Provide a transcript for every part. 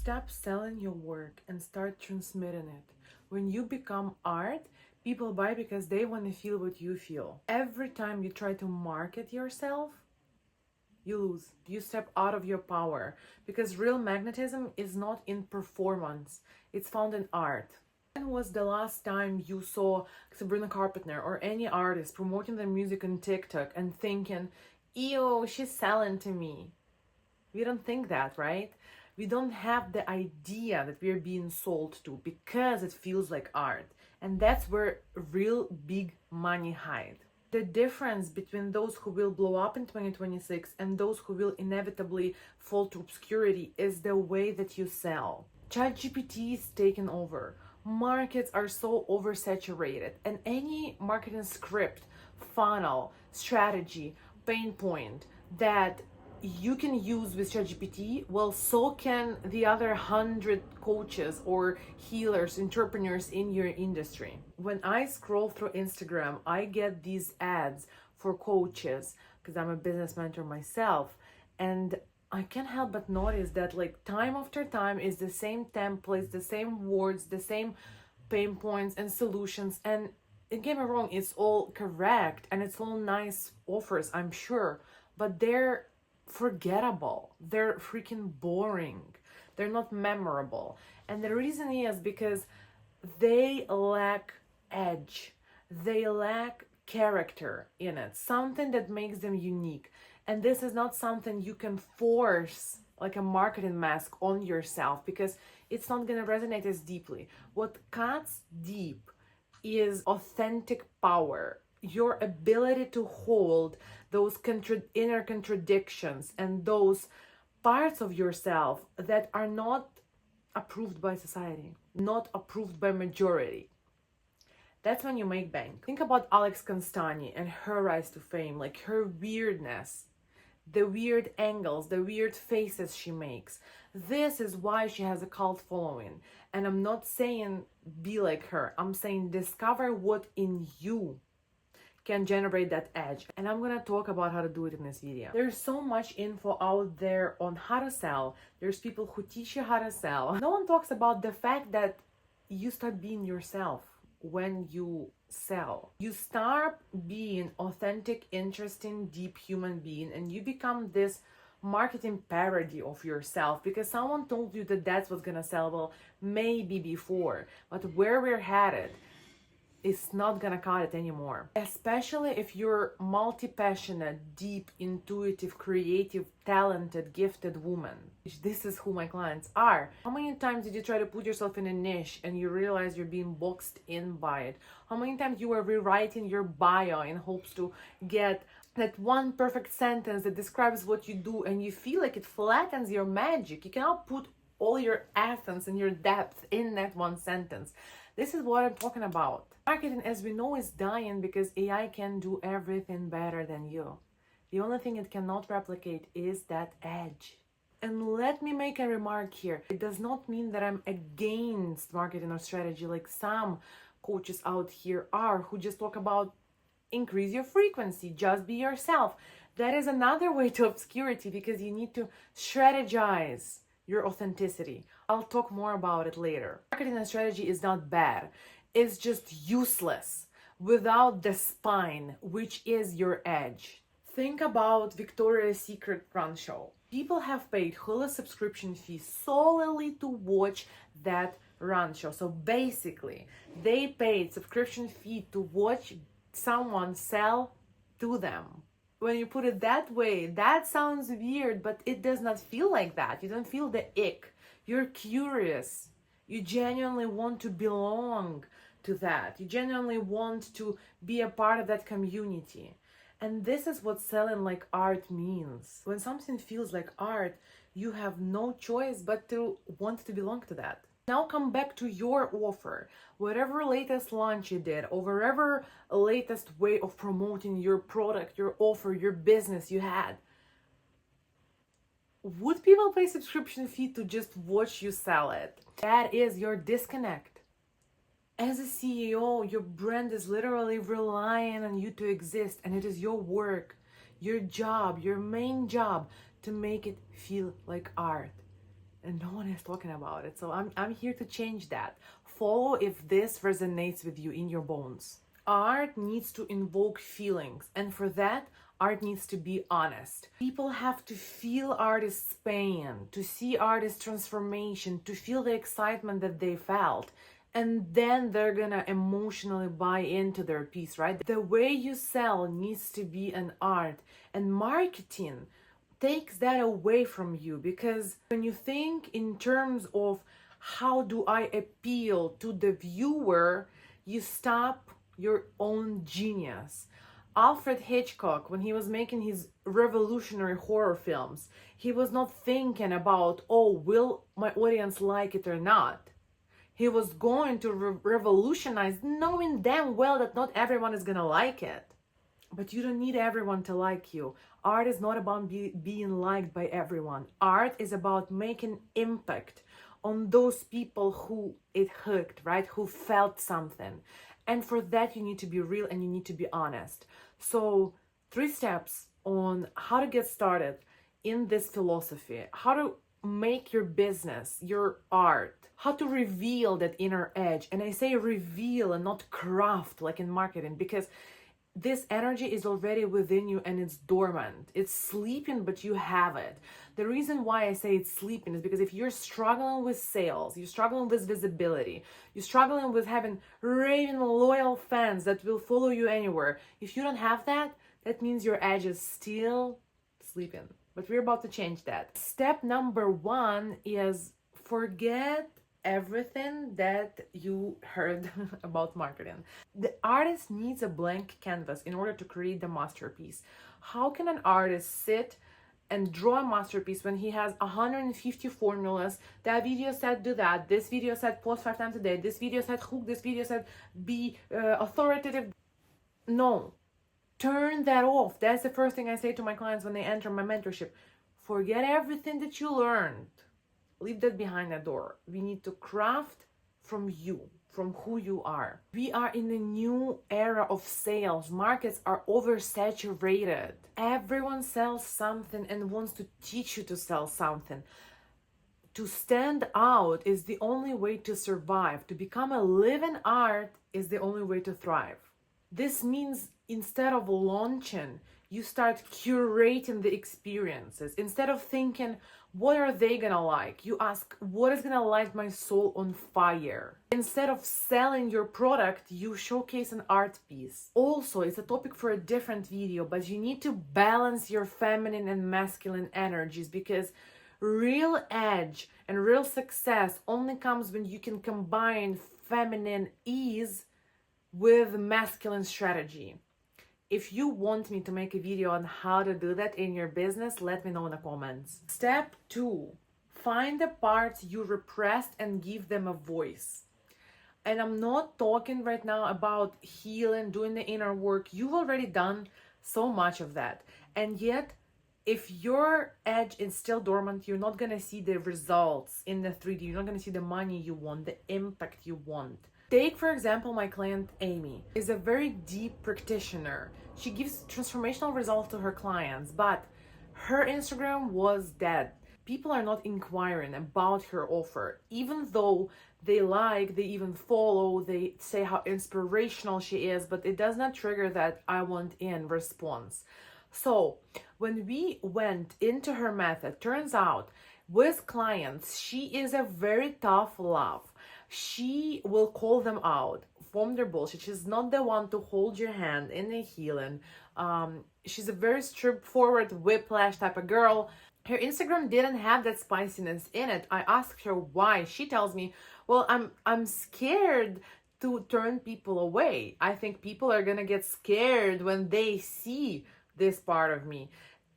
Stop selling your work and start transmitting it. When you become art, people buy because they want to feel what you feel. Every time you try to market yourself, you lose. You step out of your power because real magnetism is not in performance, it's found in art. When was the last time you saw Sabrina Carpenter or any artist promoting their music on TikTok and thinking, ew, she's selling to me? We don't think that, right? We don't have the idea that we're being sold to because it feels like art. And that's where real big money hides. The difference between those who will blow up in 2026 and those who will inevitably fall to obscurity is the way that you sell. ChatGPT is taking over. Markets are so oversaturated, and any marketing script, funnel, strategy, pain point that you can use with ChatGPT, well, so can the other 100 coaches or healers, entrepreneurs in your industry. When I scroll through Instagram, I get these ads for coaches because I'm a business mentor myself, and I can't help but notice that like time after time is the same templates, the same words, the same pain points and solutions. And don't get me wrong, it's all correct and it's all nice offers, I'm sure, but they're forgettable, they're freaking boring, they're not memorable. And the reason is because they lack edge, they lack character in it, something that makes them unique. And this is not something you can force like a marketing mask on yourself because it's not going to resonate as deeply. What cuts deep is authentic power, your ability to hold those inner contradictions and those parts of yourself that are not approved by society, not approved by majority. That's when you make bank. Think about Alex Constani and her rise to fame, like her weirdness, the weird angles, the weird faces she makes. This is why she has a cult following. And I'm not saying be like her. I'm saying discover what in you can generate that edge. And I'm gonna talk about how to do it in this video. There's so much info out there on how to sell. There's people who teach you how to sell. No one talks about the fact that you start being yourself when you sell. You start being authentic, interesting, deep human being, and you become this marketing parody of yourself because someone told you that that's what's gonna sell. Well, maybe before, but where we're headed, it's not gonna cut it anymore. Especially if you're multi-passionate, deep, intuitive, creative, talented, gifted woman. This is who my clients are. How many times did you try to put yourself in a niche and you realize you're being boxed in by it? How many times you were rewriting your bio in hopes to get that one perfect sentence that describes what you do and you feel like it flattens your magic? You cannot put all your essence and your depth in that one sentence. This is what I'm talking about. Marketing, as we know, is dying because AI can do everything better than you. The only thing it cannot replicate is that edge. And let me make a remark here. It does not mean that I'm against marketing or strategy like some coaches out here are who just talk about increase your frequency, just be yourself. That is another way to obscurity because you need to strategize your authenticity. I'll talk more about it later. Marketing and strategy is not bad. It's just useless without the spine, which is your edge. Think about Victoria's Secret run show. People have paid Hulu subscription fees solely to watch that run show. So basically, they paid subscription fee to watch someone sell to them. When you put it that way, that sounds weird, but it does not feel like that. You don't feel the ick. You're curious. You genuinely want to belong to that. You genuinely want to be a part of that community. And this is what selling like art means. When something feels like art, you have no choice but to want to belong to that. Now come back to your offer. Whatever latest launch you did, or whatever latest way of promoting your product, your offer, your business you had. Would people pay subscription fee to just watch you sell it? That is your disconnect. As a CEO, your brand is literally relying on you to exist, and it is your work, your job, your main job to make it feel like art. and no one is talking about it. So I'm here to change that. Follow if this resonates with you in your bones. Art needs to invoke feelings, and for that, art needs to be honest. People have to feel artist's pain, to see artist's transformation, to feel the excitement that they felt. And then they're gonna emotionally buy into their piece, right? The way you sell needs to be an art, and marketing takes that away from you, because when you think in terms of how do I appeal to the viewer, you stop your own genius. Alfred Hitchcock, when he was making his revolutionary horror films, he was not thinking about, oh, will my audience like it or not? He was going to revolutionize, knowing damn well that not everyone is gonna like it. But you don't need everyone to like you. Art is not about being liked by everyone. Art is about making impact on those people who it hooked, right? Who felt something. And for that, you need to be real and you need to be honest. So 3 steps on how to get started in this philosophy, how to make your business, your art, how to reveal that inner edge. And I say reveal and not craft like in marketing, because this energy is already within you and it's dormant. It's sleeping, but you have it. The reason why I say it's sleeping is because if you're struggling with sales, you're struggling with visibility, you're struggling with having raving loyal fans that will follow you anywhere, if you don't have that, that means your edge is still sleeping. But we're about to change that. Step number 1 is forget everything that you heard about marketing. The artist needs a blank canvas in order to create the masterpiece. How can an artist sit and draw a masterpiece when he has 150 formulas? That video said do that, this video said post 5 times a day, this video said hook, this video said be authoritative. No, turn that off. That's the first thing I say to my clients when they enter my mentorship. Forget everything that you learned. Leave that behind the door. We need to craft from you, from who you are. We are in a new era of sales. Markets are oversaturated. Everyone sells something and wants to teach you to sell something. To stand out is the only way to survive. To become a living art is the only way to thrive. This means instead of launching, you start curating the experiences. Instead of thinking, what are they gonna like? You ask, what is gonna light my soul on fire? Instead of selling your product, you showcase an art piece. Also, it's a topic for a different video, but you need to balance your feminine and masculine energies, because real edge and real success only comes when you can combine feminine ease with masculine strategy. If you want me to make a video on how to do that in your business, let me know in the comments. Step 2, find the parts you repressed and give them a voice. And I'm not talking right now about healing, doing the inner work. You've already done so much of that. And yet, if your edge is still dormant, you're not gonna see the results in the 3D. You're not gonna see the money you want, the impact you want. Take, for example, my client Amy is a very deep practitioner. She gives transformational results to her clients, but her Instagram was dead. People are not inquiring about her offer, even though they like, they even follow, they say how inspirational she is, but it does not trigger that I want in response. So when we went into her method, turns out with clients, she is a very tough love. She will call them out from their bullshit. She's not the one to hold your hand in the healing. She's a very straightforward whiplash type of girl. Her Instagram didn't have that spiciness in it. I asked her why. She tells me, well, I'm scared to turn people away. I think people are gonna get scared when they see this part of me.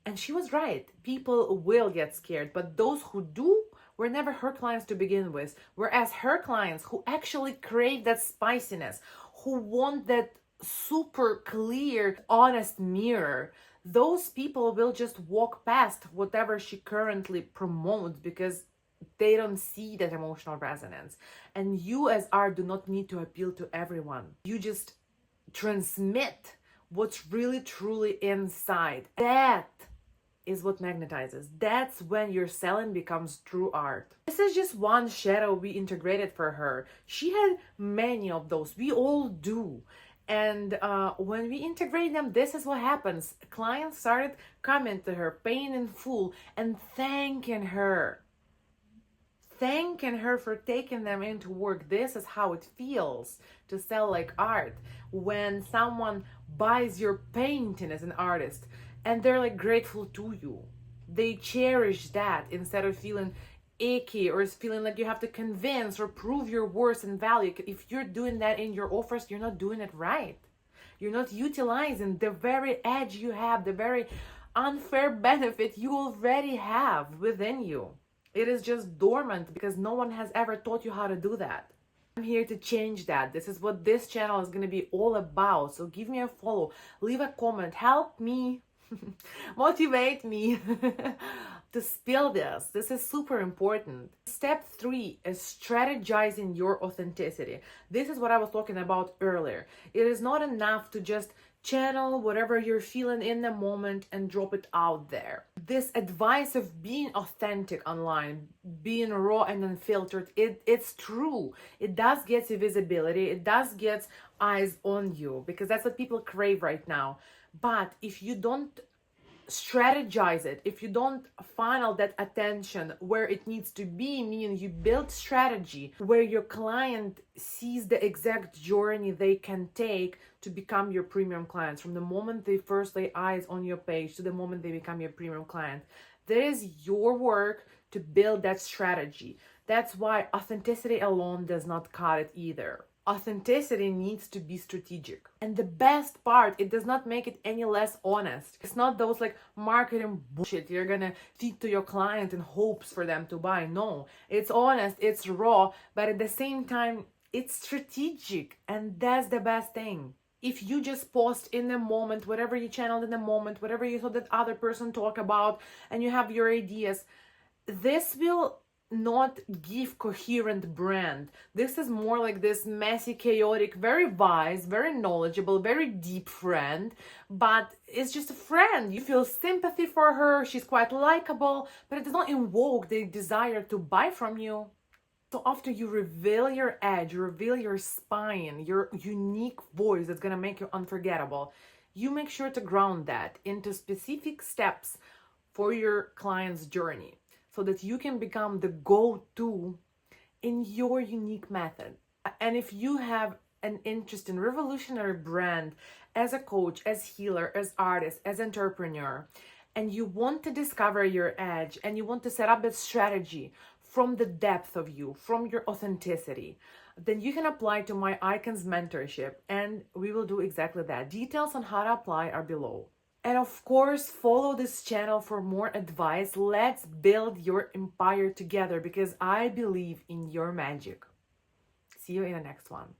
And she was right. People will get scared, but those who do were never her clients to begin with. Whereas her clients who actually crave that spiciness, who want that super clear, honest mirror, those people will just walk past whatever she currently promotes because they don't see that emotional resonance. And you as art do not need to appeal to everyone. You just transmit what's really truly inside. That is what magnetizes. That's when your selling becomes true art. This is just one shadow we integrated for her. She had many of those. We all do. And when we integrate them, this is what happens. Clients started coming to her, paying in full, and thanking her. Thanking her for taking them into work. This is how it feels to sell like art. When someone buys your painting as an artist and they're like grateful to you. They cherish that instead of feeling icky or feeling like you have to convince or prove your worth and value. If you're doing that in your offers, you're not doing it right. You're not utilizing the very edge you have, the very unfair benefit you already have within you. It is just dormant because no one has ever taught you how to do that. I'm here to change that. This is what this channel is going to be all about. So give me a follow, leave a comment, help me, motivate me to spill this. This is super important. Step 3 is strategizing your authenticity. This is what I was talking about earlier. It is not enough to just channel whatever you're feeling in the moment and drop it out there. This advice of being authentic online, being raw and unfiltered, it's true. It does get you visibility. It does get eyes on you because that's what people crave right now. But if you don't strategize it, if you don't funnel that attention where it needs to be, meaning you build strategy where your client sees the exact journey they can take to become your premium clients from the moment they first lay eyes on your page to the moment they become your premium client. That is your work to build that strategy. That's why authenticity alone does not cut it either. Authenticity needs to be strategic. And the best part, it does not make it any less honest. It's not those like marketing bullshit you're gonna feed to your client in hopes for them to buy. No, it's honest, it's raw, but at the same time, it's strategic. And that's the best thing. If you just post in the moment, whatever you channeled in the moment, whatever you saw that other person talk about, and you have your ideas, this will not give coherent brand. This is more like this messy, chaotic, very wise, very knowledgeable, very deep friend, but it's just a friend. You feel sympathy for her, she's quite likable, but it does not invoke the desire to buy from you. So after you reveal your edge, you reveal your spine, your unique voice that's gonna make you unforgettable, you make sure to ground that into specific steps for your client's journey, so that you can become the go-to in your unique method. And if you have an interest in revolutionary brand as a coach, as healer, as artist, as entrepreneur, and you want to discover your edge and you want to set up that strategy from the depth of you, from your authenticity, then you can apply to my Icons mentorship and we will do exactly that. Details on how to apply are below. And of course, follow this channel for more advice. Let's build your empire together because I believe in your magic. See you in the next one.